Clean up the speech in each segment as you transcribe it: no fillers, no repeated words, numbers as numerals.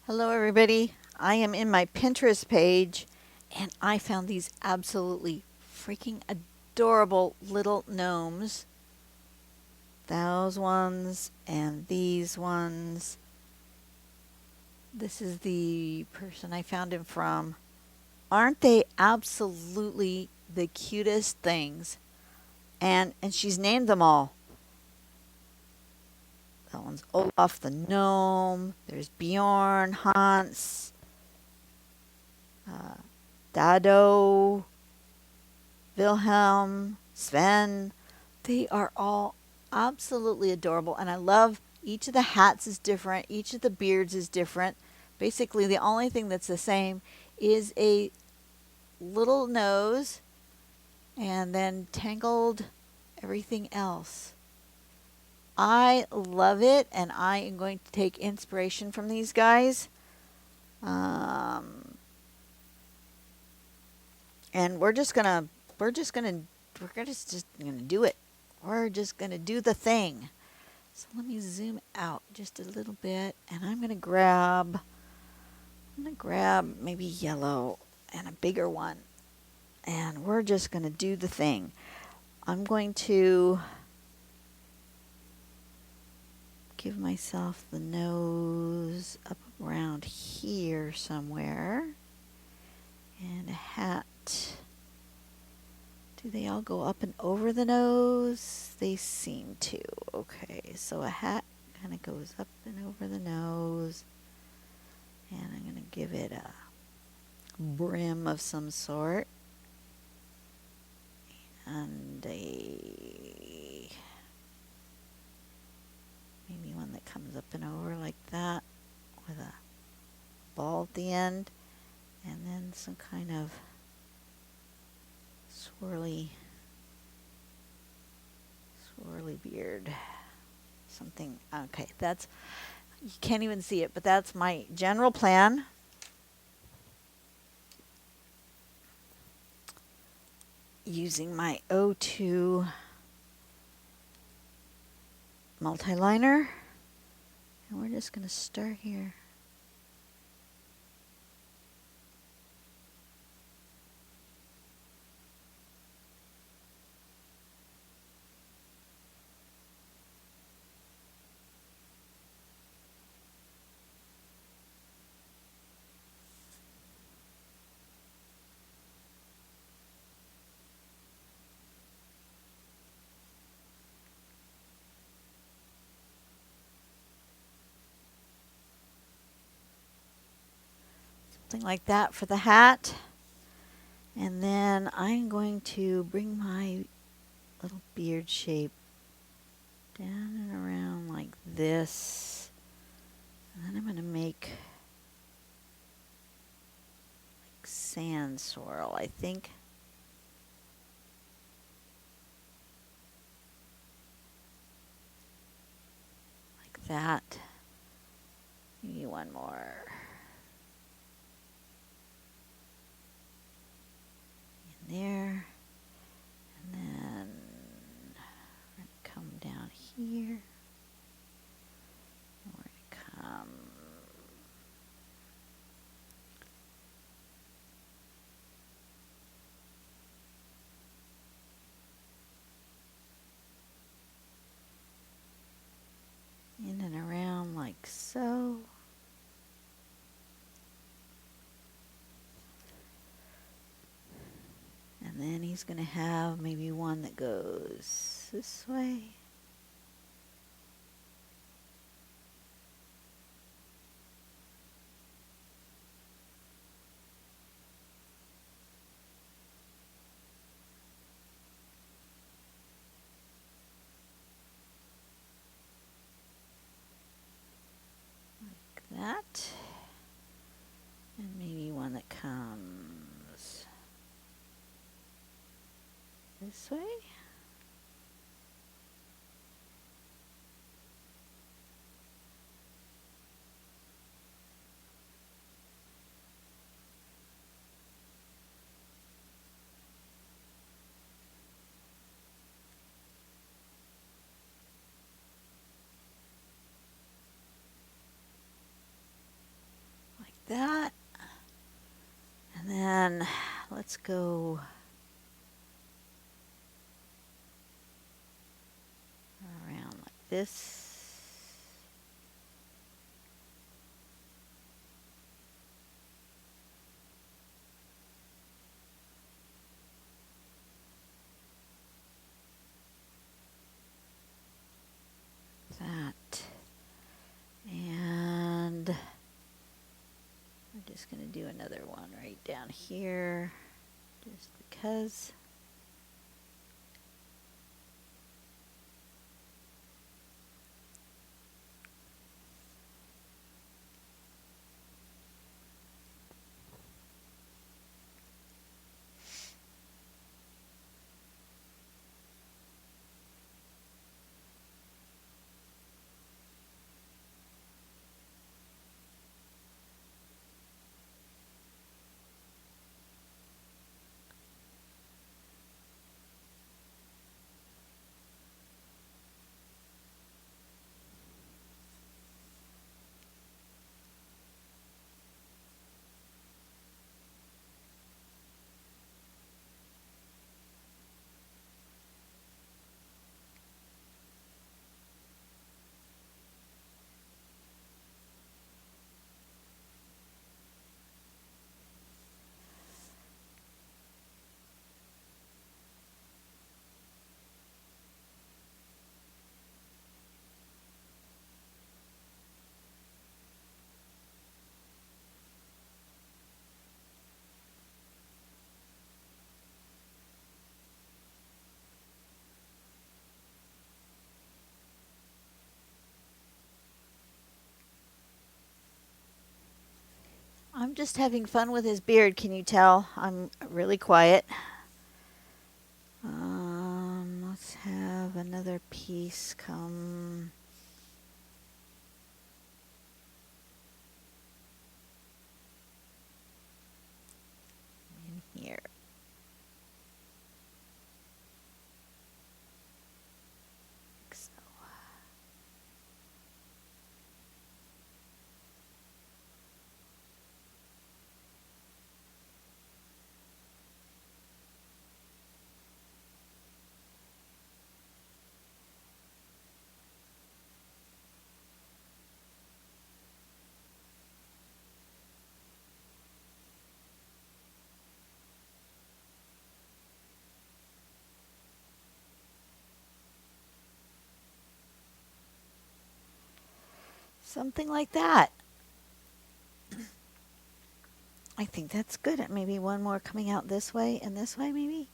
Hello, everybody. I am in my Pinterest page and I found these absolutely freaking adorable little gnomes. Those ones and these ones. This is the person I found him from. Aren't they absolutely the cutest things? And she's named them all. That one's Olaf the gnome. There's Bjorn, Hans, Dado, Wilhelm, Sven. They are all absolutely adorable. And I love each of the hats is different, each of the beards is different. Basically, the only thing that's the same is a little nose and then tangled everything else. I love it, and I am going to take inspiration from these guys. And we're just gonna do it. We're just gonna do the thing. So let me zoom out just a little bit, and I'm gonna grab maybe yellow and a bigger one, and we're just gonna do the thing. I'm going to give myself the nose up around here somewhere, and a hat. Do they all go up and over the nose? They seem to. Okay, so a hat kind of goes up and over the nose. And I'm going to give it a brim of some sort. And maybe one that comes up and over like that with a ball at the end. And then some kind of swirly beard. Something. Okay, you can't even see it, but that's my general plan. Using my O2 multi-liner. And we're just going to start here. Something like that for the hat. And then I'm going to bring my little beard shape down and around like this. And then I'm going to make like sand swirl, I think. Like that. Maybe one more. There, and then we're going to come down here, and we're going to come in and around like so. And then he's going to have maybe one that goes this way. Like that. And maybe one that comes this way. that. And then let's go around like this. That. And I'm just going to do another one right down here just because. I'm just having fun with his beard, can you tell? I'm really quiet. Let's have another piece come in here. Like so. Something like that. I think that's good. Maybe one more coming out this way and this way, maybe?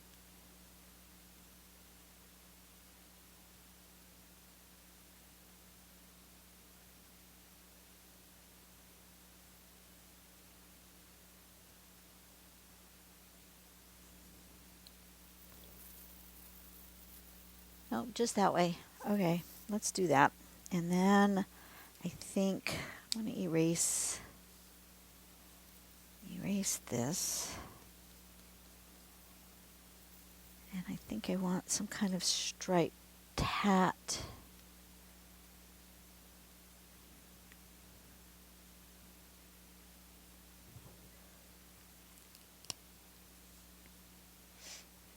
No, just that way. Okay, let's do that. And then I think I'm going to erase this. And I think I want some kind of striped hat.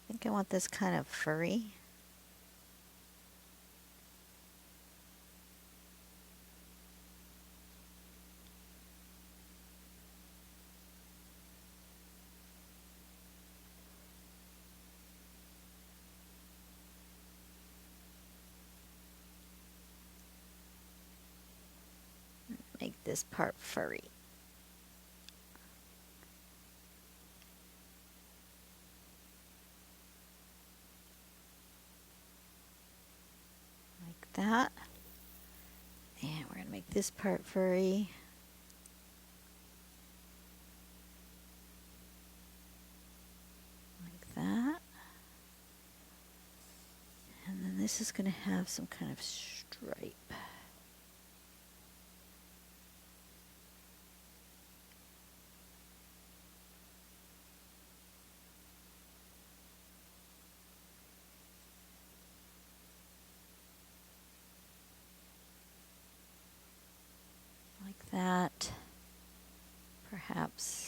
I think I want this kind of furry. Make this part furry. Like that. And we're going to make this part furry. Like that. And then this is going to have some kind of stripe. Like that. perhaps.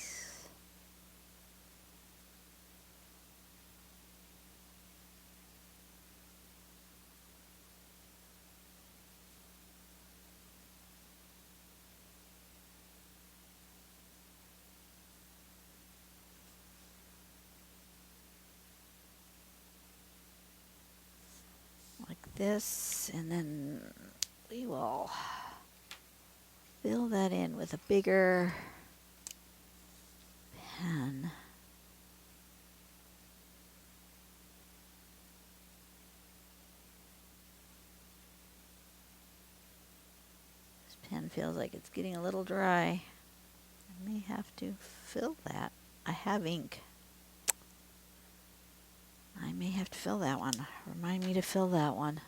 Like this, and then we will fill that in with a bigger pen. This pen feels like it's getting a little dry. I may have to fill that. I have ink. I may have to fill that one. Remind me to fill that one.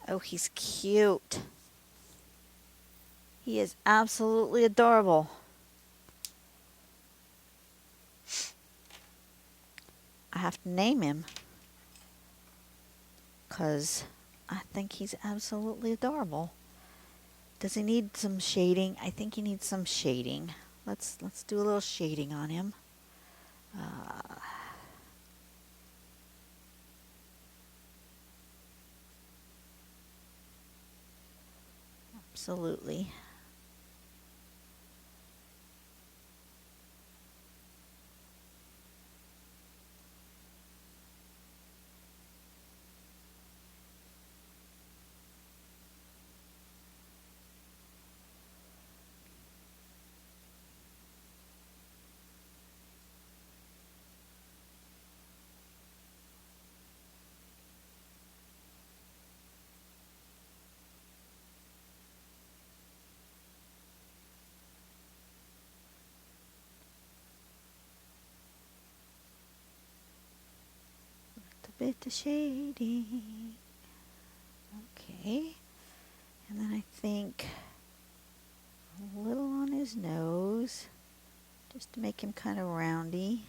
Oh, he's cute. He is absolutely adorable. I have to name him because I think he's absolutely adorable. Does he need some shading? I think he needs some shading. Let's do a little shading on him. Absolutely. A bit of shading. Okay. And then I think a little on his nose, just to make him kind of roundy.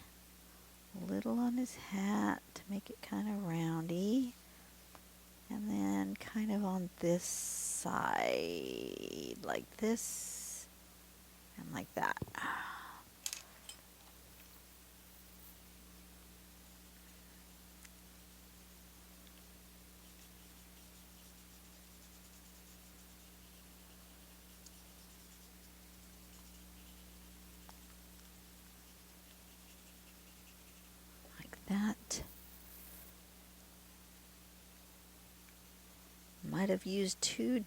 A little on his hat to make it kind of roundy. And then kind of on this side, like this, and like that. That might have used too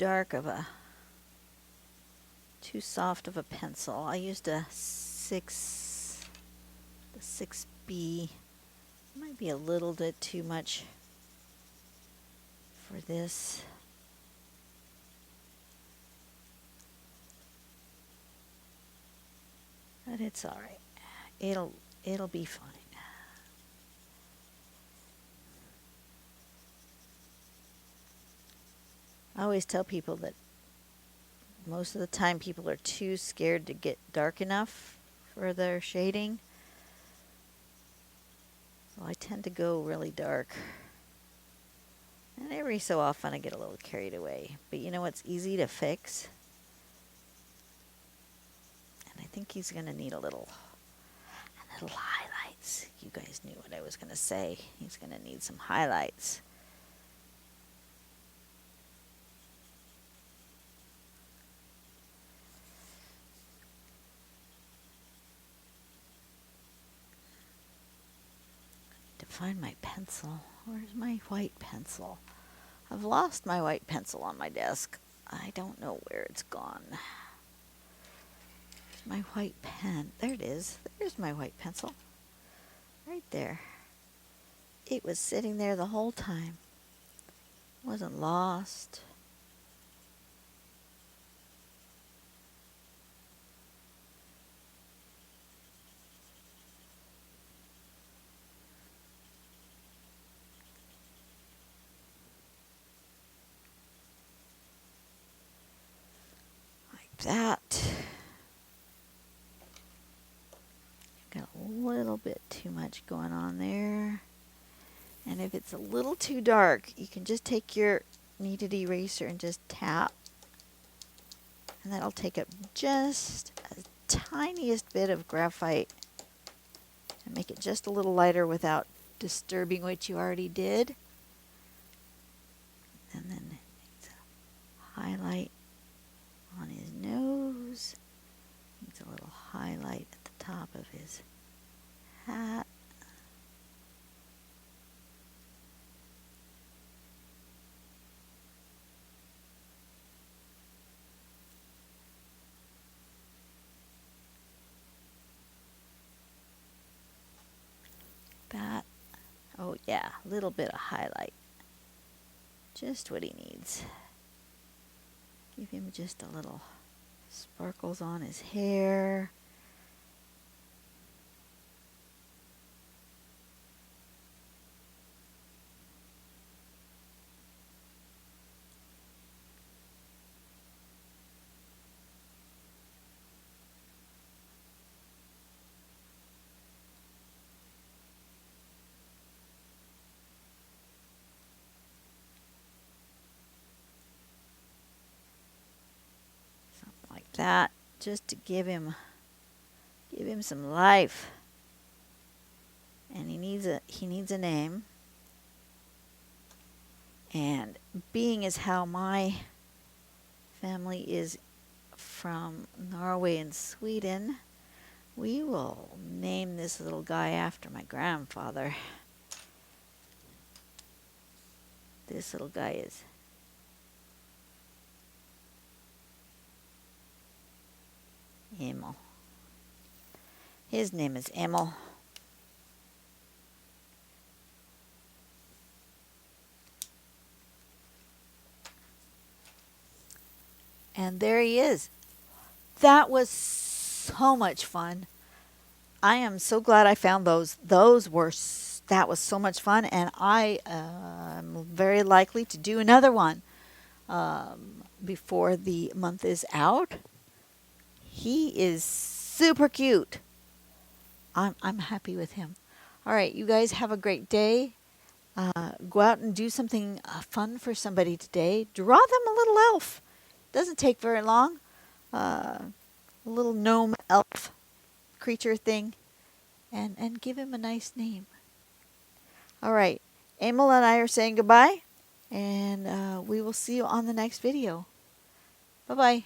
soft of a pencil. I used the 6B. Might be a little bit too much for this. But it's all right. It'll be fine. I always tell people that most of the time people are too scared to get dark enough for their shading. So I tend to go really dark. And every so often I get a little carried away. But you know what's easy to fix? And I think he's going to need a little highlights. You guys knew what I was going to say. He's going to need some highlights. find my pencil. Where's my white pencil? I've lost my white pencil on my desk. I don't know where it's gone. My white pen. There it is. There's my white pencil. Right there. It was sitting there the whole time. Wasn't lost. Like that. Got a little bit too much going on there. And if it's a little too dark, you can just take your kneaded eraser and just tap. And that'll take up just a tiniest bit of graphite and make it just a little lighter without disturbing what you already did. And then highlight on his nose. Needs a little highlight at the top of his hat. That. Oh yeah, a little bit of highlight. Just what he needs. Give him just a little sparkles on his hair. That just to give him some life. And he needs a name. And being as how my family is from Norway and Sweden, we will name this little guy after my grandfather. This little guy is Emil. His name is Emil. And there he is. That was so much fun. I am so glad I found those. That was so much fun, and I am very likely to do another one before the month is out. He is super cute. I'm happy with him. All right, you guys have a great day. Go out and do something fun for somebody today. Draw them a little elf. Doesn't take very long. A little gnome elf creature thing. And give him a nice name. All right, Emil and I are saying goodbye. And we will see you on the next video. Bye-bye.